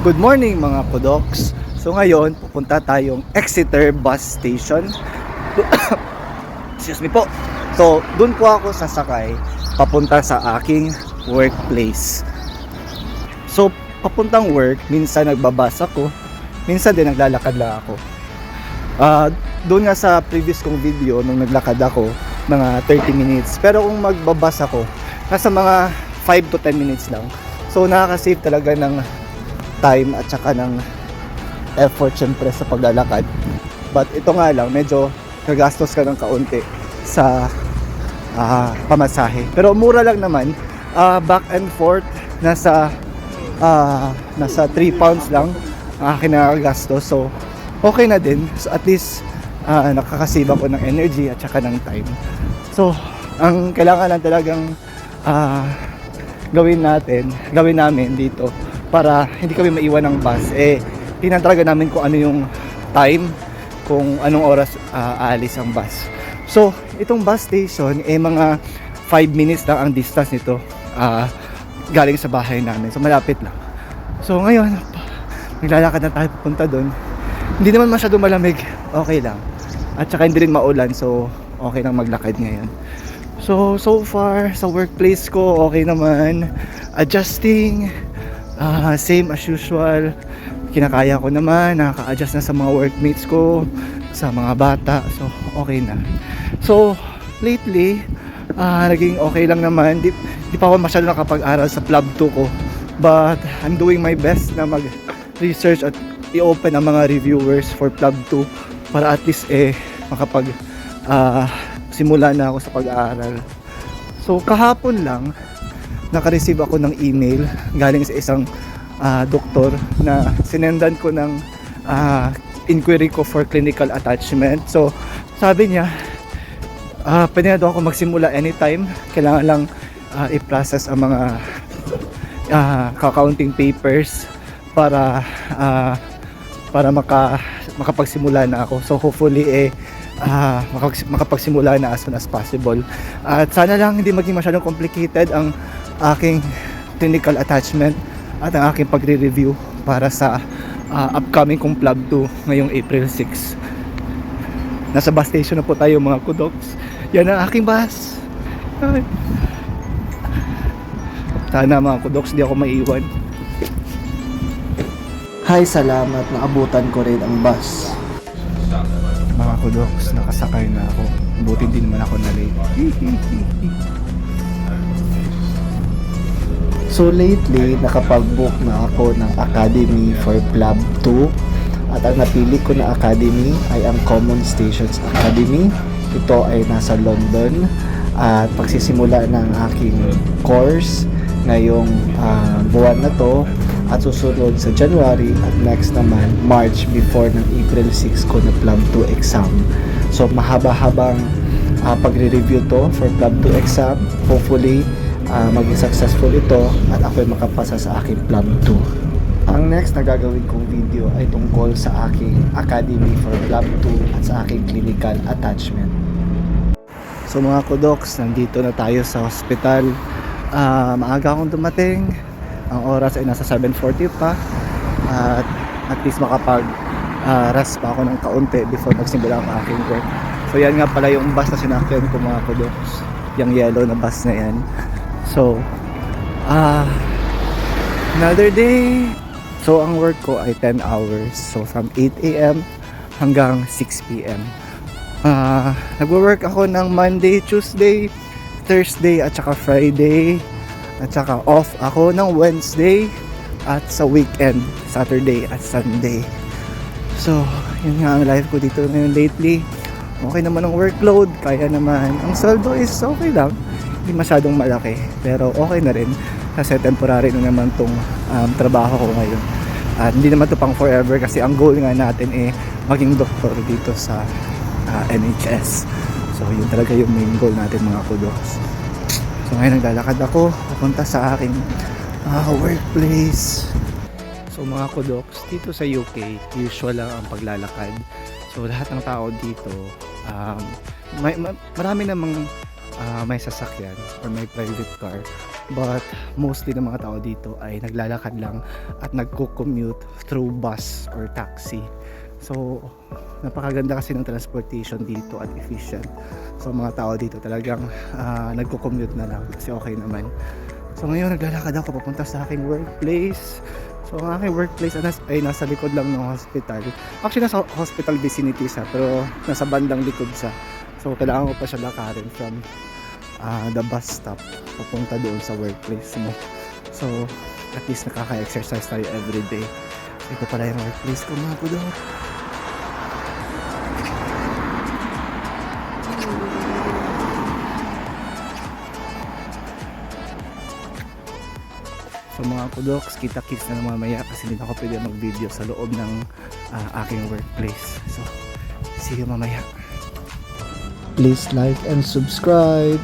Good morning mga kudoks. So ngayon, pupunta tayong Exeter Bus Station. Excuse me po. So, dun po ako sasakay papunta sa aking workplace. So, papuntang work, minsan nagbabas ako, minsan din naglalakad lang ako. Doon nga sa previous kong video, nung naglakad ako, mga 30 minutes. Pero kung magbabas ako, nasa mga 5 to 10 minutes lang. So, nakaka-save talaga ng time at saka ng effort syempre sa paglalakad. But ito nga lang, medyo gagastos ka ng kaunti sa pamasahe. Pero mura lang naman, back and forth nasa 3 pounds lang ang aking nagagastos. So okay na din. So at least nakakasave ako ng energy at saka ng time. So ang kailangan lang talagang gawin namin dito para hindi kami maiwan ng bus, tingnan talaga namin kung ano yung time, kung anong oras aalis ang bus. So itong bus station, mga 5 minutes lang ang distance nito galing sa bahay namin. So malapit lang. So ngayon, naglalakad na tayo papunta doon. Hindi naman masyadong malamig, okay lang. At saka hindi rin maulan, so okay lang maglakad ngayon. So far sa workplace ko, okay naman. Adjusting, same as usual. Kinakaya ko naman, nakaka-adjust na sa mga workmates ko, sa mga bata. So okay na. So lately, naging okay lang naman. Di pa ako masyado nakapag-aral sa Plab 2 ko, but I'm doing my best na mag-research at i-open ang mga reviewers for Plab 2 para at least makapag simula na ako sa pag-aaral. So kahapon lang naka-receive ako ng email galing sa isang doktor na sinendan ko ng inquiry ko for clinical attachment. So sabi niya, pwede na daw ako magsimula anytime. Kailangan lang i-process ang mga accounting papers para makapagsimula na ako. So hopefully makapagsimula na as soon as possible. At sana lang hindi maging masyadong complicated ang aking clinical attachment at ang aking pagre-review para sa upcoming kong Plab 2 ngayong April 6. Nasa bus station na po tayo mga kudoks. Yan ang aking bus. Sana mga kudoks, di ako maiwan. Hi, salamat. Naabutan ko rin ang bus. Mga kudoks, nakasakay na ako. Buti din naman ako na late. So lately, nakapag-book na ako ng Academy for Plab 2. At ang napili ko na academy ay ang Common Stations Academy. Ito ay nasa London. At pagsisimula ng aking course ngayong buwan na to. At susunod sa January at next naman March before ng April 6 ko na Plab 2 exam. So mahaba-habang pagre-review to for Plab 2 exam. Hopefully maging successful ito at ako'y makapasa sa aking Plab 2. Ang next na gagawin kong video ay tungkol sa aking Academy for Plab 2 at sa aking clinical attachment. So mga kudoks, nandito na tayo sa hospital. Maaga akong dumating. Ang oras ay nasa 7:40 pa. At least makapag-rest pa ako ng kaunti before magsimula ang aking work. So yan nga pala yung bus na sinakyan ko mga kudoks. Yung yellow na bus na yan. So another day. So ang work ko ay 10 hours. So from 8 AM hanggang 6 PM. Nagwo-work ako ng Monday, Tuesday, Thursday at saka Friday. At saka off ako ng Wednesday at sa weekend, Saturday at Sunday. So yun nga ang life ko dito ngayon lately. Okay naman ang workload, kaya naman. Ang sweldo is okay lang, hindi masyadong malaki, pero okay na rin kasi temporary na naman tong trabaho ko ngayon. At hindi naman to pang forever kasi ang goal nga natin maging doktor dito sa NHS. So yun talaga yung main goal natin mga kudos. So ngayon naglalakad ako papunta sa aking workplace. So mga kudoks, dito sa UK usual lang ang paglalakad. So lahat ng tao dito marami namang may sasakyan or may private car But mostly ng mga tao dito ay naglalakad lang at nagko-commute through bus or taxi. So napakaganda kasi ng transportation dito at efficient. So mga tao dito talagang nagko-commute na lang kasi okay naman. So ngayon naglalakad ako papunta sa aking workplace. So ang aking workplace ay nasa likod lang ng hospital. Actually nasa hospital vicinity siya pero nasa bandang likod siya. So kailangan ko pa siya lakarin from the bus stop papunta doon sa workplace mo. So at least nakaka-exercise tayo everyday. So, ito pala yung workplace ko mga kudok. So mga kudoks, kita-kits na mamaya kasi hindi na ako pwede mag-video sa loob ng aking workplace. So, see you mamaya. Please like and subscribe.